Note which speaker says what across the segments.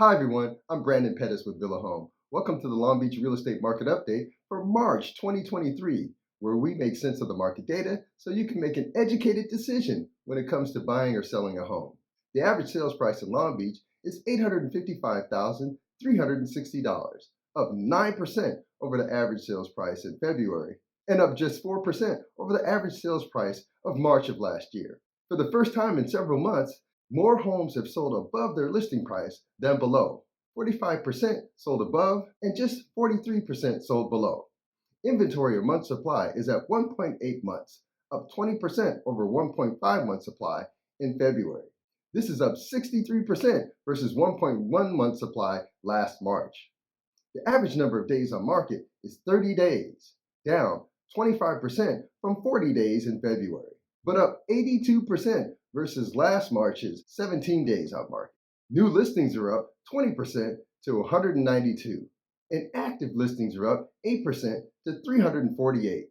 Speaker 1: Hi everyone, I'm Brandon Pettis with Villa Home. Welcome to the Long Beach Real Estate Market Update for March 2023, where we make sense of the market data so you can make an educated decision when it comes to buying or selling a home. The average sales price in Long Beach is $855,360, up 9% over the average sales price in February, and up just 4% over the average sales price of March of last year. For the first time in several months, more homes have sold above their listing price than below. 45% sold above and just 43% sold below. Inventory or month supply is at 1.8 months, up 20% over 1.5 month supply in February. This is up 63% versus 1.1 month supply last March. The average number of days on market is 30 days, down 25% from 40 days in February, but up 82% versus last March's 17 days on market. New listings are up 20% to 192, and active listings are up 8% to 348.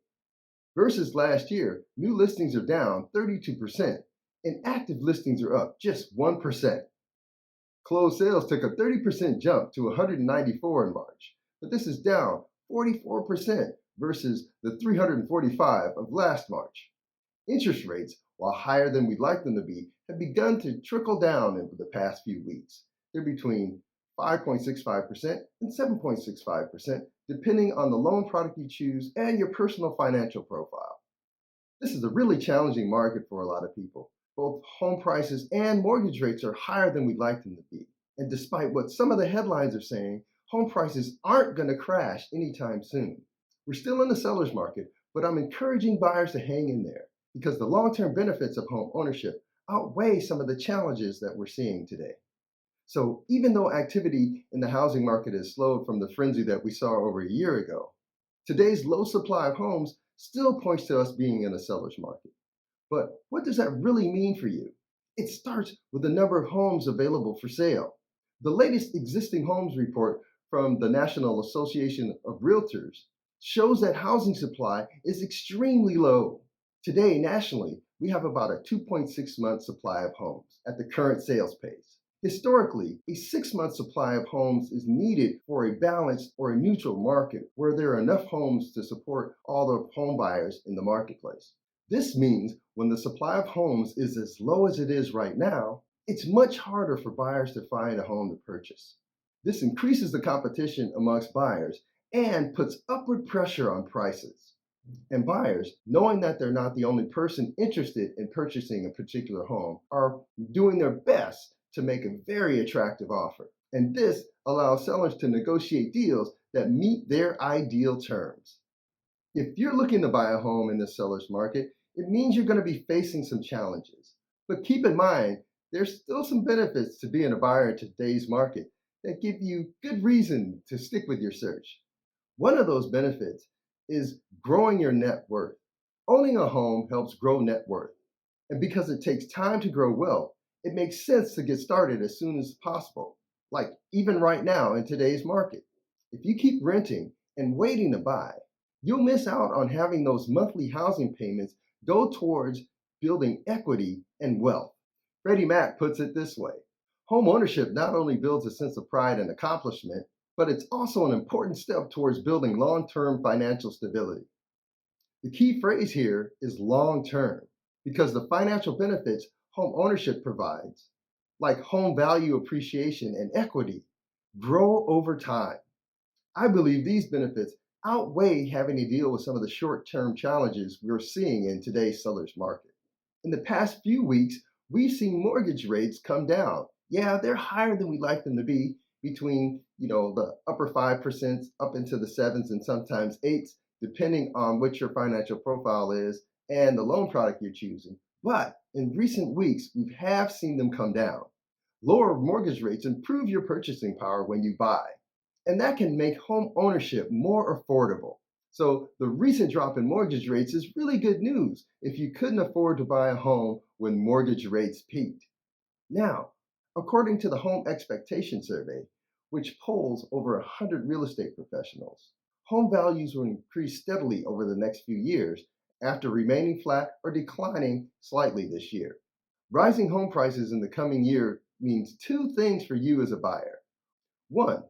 Speaker 1: Versus last year, new listings are down 32%, and active listings are up just 1%. Closed sales took a 30% jump to 194 in March, but this is down 44% versus the 345 of last March. Interest rates, while higher than we'd like them to be, have begun to trickle down over the past few weeks. They're between 5.65% and 7.65%, depending on the loan product you choose and your personal financial profile. This is a really challenging market for a lot of people. Both home prices and mortgage rates are higher than we'd like them to be. And despite what some of the headlines are saying, home prices aren't going to crash anytime soon. We're still in the seller's market, but I'm encouraging buyers to hang in there because the long-term benefits of home ownership outweigh some of the challenges that we're seeing today. So even though activity in the housing market has slowed from the frenzy that we saw over a year ago, today's low supply of homes still points to us being in a seller's market. But what does that really mean for you? It starts with the number of homes available for sale. The latest existing homes report from the National Association of Realtors shows that housing supply is extremely low. Today, nationally, we have about a 2.6 month supply of homes at the current sales pace. Historically, a 6-month supply of homes is needed for a balanced or a neutral market where there are enough homes to support all the home buyers in the marketplace. This means when the supply of homes is as low as it is right now, it's much harder for buyers to find a home to purchase. This increases the competition amongst buyers and puts upward pressure on prices. And buyers, knowing that they're not the only person interested in purchasing a particular home, are doing their best to make a very attractive offer. And this allows sellers to negotiate deals that meet their ideal terms. If you're looking to buy a home in the seller's market, it means you're going to be facing some challenges. But keep in mind, there's still some benefits to being a buyer in today's market that give you good reason to stick with your search. One of those benefits is growing your net worth. Owning a home helps grow net worth. And because it takes time to grow wealth, it makes sense to get started as soon as possible, like even right now in today's market. If you keep renting and waiting to buy, you'll miss out on having those monthly housing payments go towards building equity and wealth. Freddie Mac puts it this way: home ownership not only builds a sense of pride and accomplishment, but it's also an important step towards building long-term financial stability. The key phrase here is long-term, because the financial benefits home ownership provides, like home value appreciation and equity, grow over time. I believe these benefits outweigh having to deal with some of the short-term challenges we're seeing in today's seller's market. In the past few weeks, we've seen mortgage rates come down. Yeah, they're higher than we'd like them to be, between the upper 5% up into the 7s and sometimes 8s, depending on what your financial profile is and the loan product you're choosing. But in recent weeks, we have seen them come down. Lower mortgage rates improve your purchasing power when you buy, and that can make home ownership more affordable. So the recent drop in mortgage rates is really good news if you couldn't afford to buy a home when mortgage rates peaked. Now, according to the Home Expectation Survey, which polls over 100 real estate professionals, home values will increase steadily over the next few years after remaining flat or declining slightly this year. Rising home prices in the coming year means two things for you as a buyer. One,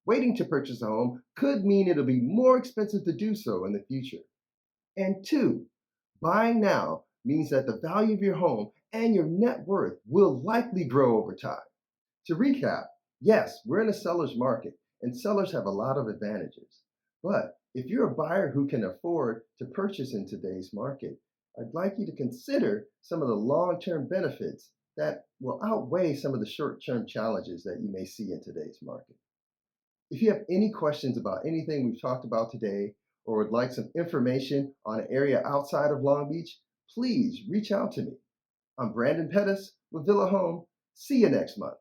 Speaker 1: waiting to purchase a home could mean it'll be more expensive to do so in the future. And two, buying now means that the value of your home and your net worth will likely grow over time. To recap, yes, we're in a seller's market, and sellers have a lot of advantages. But if you're a buyer who can afford to purchase in today's market, I'd like you to consider some of the long term benefits that will outweigh some of the short term challenges that you may see in today's market. If you have any questions about anything we've talked about today, or would like some information on an area outside of Long Beach, please reach out to me. I'm Brandon Pettis with Villa Home. See you next month.